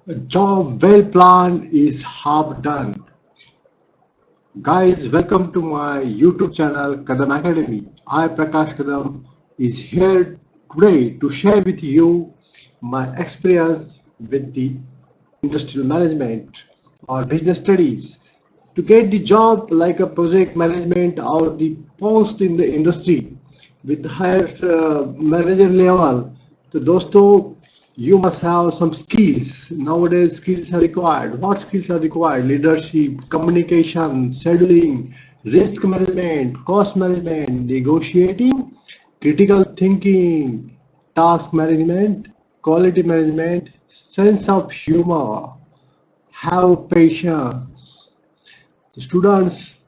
A job well planned is half done. Guys, welcome to my YouTube channel Kadam Academy. I Prakash Kadam is here today to share with you my experience with the industrial management or business studies. To get the job like a project management or the post in the industry with the highest manager level, so दोस्तों you must have some skills. Nowadays, skills are required. What skills are required? Leadership, communication, scheduling, risk management, cost management, negotiating, critical thinking, task management, quality management, sense of humor, have patience. The students,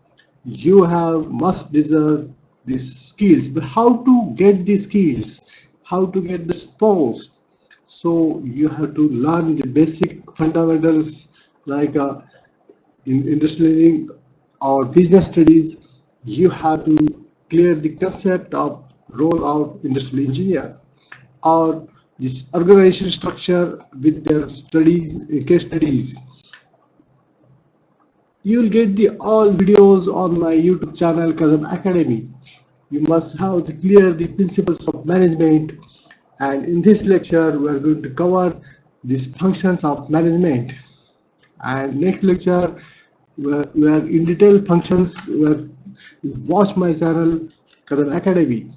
you have must deserve these skills, but how to get these skills? How to get this post? So you have to learn the basic fundamentals like in industrial or business studies. You have to clear the concept of role of industrial engineer or this organization structure with their studies, case studies. You will get the all videos on my YouTube channel Kazam Academy. You must have to clear the principles of management, and in this lecture we are going to cover these functions of management. And next lecture we are in detail functions. Watch my channel Kazam Academy.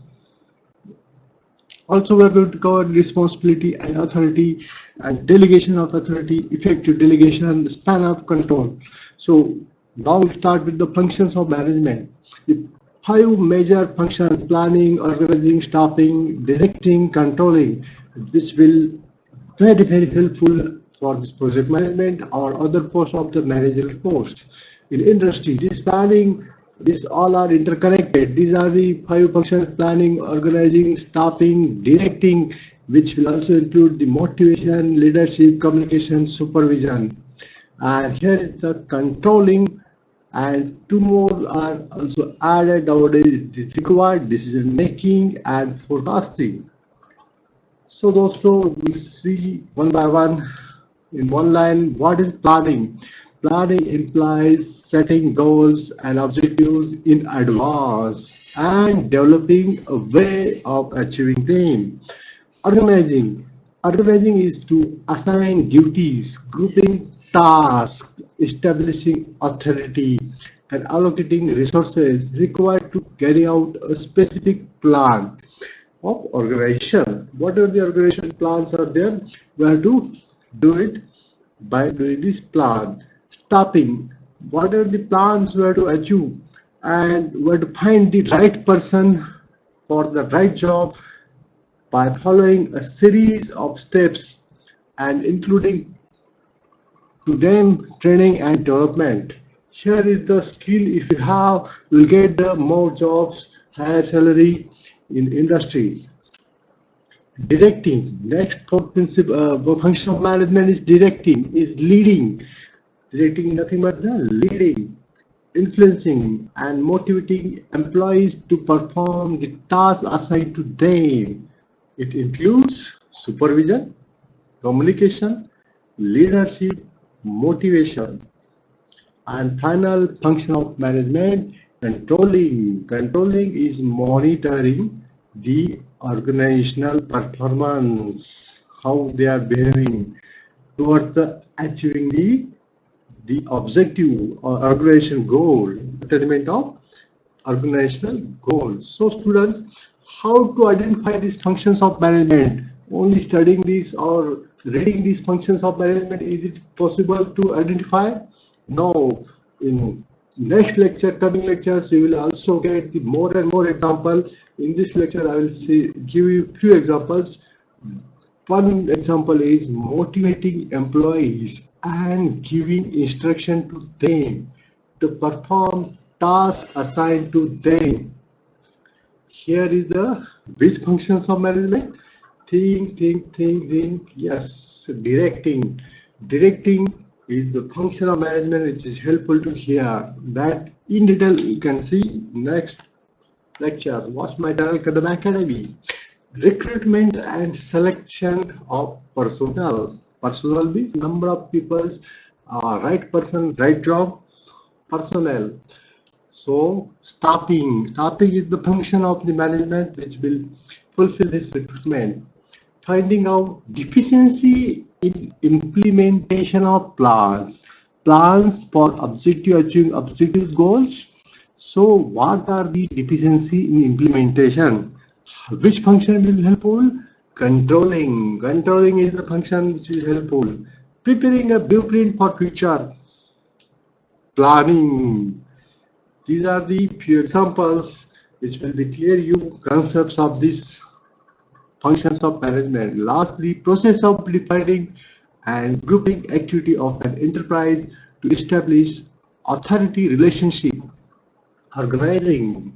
Also, we are going to cover responsibility and authority and delegation of authority, effective delegation, span of control. So now we start with the functions of management. The five major functions: planning, organizing, staffing, directing, controlling, which will very helpful for this project management or other post of the managerial post. In industry, this planning, these all are interconnected. These are the five functions: planning, organizing, staffing, directing, which will also include the motivation, leadership, communication, supervision. And here is the controlling, and two more are also added nowadays. It is required decision making and forecasting. So दोस्तों, we'll see one by one in one line. What is planning? Planning implies setting goals and objectives in advance and developing a way of achieving them. Organizing. Organizing is to assign duties, grouping tasks, establishing authority, and allocating resources required to carry out a specific plan of organization. Whatever the organization plans are there, we have to do it by doing this plan. Stopping. What are the plans we have to achieve? And we have to find the right person for the right job by following a series of steps and including to them training and development. Here is the skill if you have, you'll get the more jobs, higher salary in industry. Directing. Next principle, function of management is directing, is leading. Directing nothing but the leading, influencing and motivating employees to perform the tasks assigned to them. It includes supervision, communication, leadership, motivation. And final function of management, controlling. Controlling is monitoring the organizational performance, how they are behaving towards the achieving the objective or organization goal, attainment of organizational goals. So students, how to identify these functions of management? Only studying these or reading these functions of management, is it possible to identify? No. In next lecture, coming lectures, you will also get the more and more example. In this lecture, I will give you few examples. One example is motivating employees and giving instruction to them to perform tasks assigned to them. Here is the which functions of management? Think. Yes, directing. Directing is the function of management which is helpful to hear. That in detail you can see next lectures. Watch my channel Kadam Academy. Recruitment and selection of personnel. Personnel means number of people, right person, right job, personnel. So staffing is the function of the management which will fulfill this recruitment. Finding out deficiency in implementation of plans for achieving objectives goals. So what are the deficiency in implementation? Which function will be helpful? Controlling is the function which is helpful. Preparing a blueprint for future. Planning. These are the few examples which will be clear you concepts of this functions of management. Lastly, process of defining and grouping activity of an enterprise to establish authority relationship. Organizing.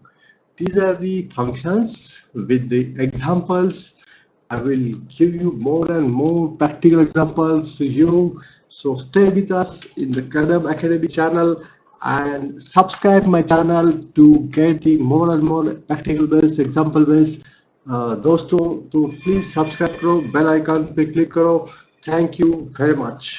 These are the functions with the examples. I will give you more and more practical examples to you. So stay with us in the Kadam Academy channel and subscribe my channel to get the more and more practical based example based दोस्तों तो please subscribe करो bell icon पे click करो thank you very much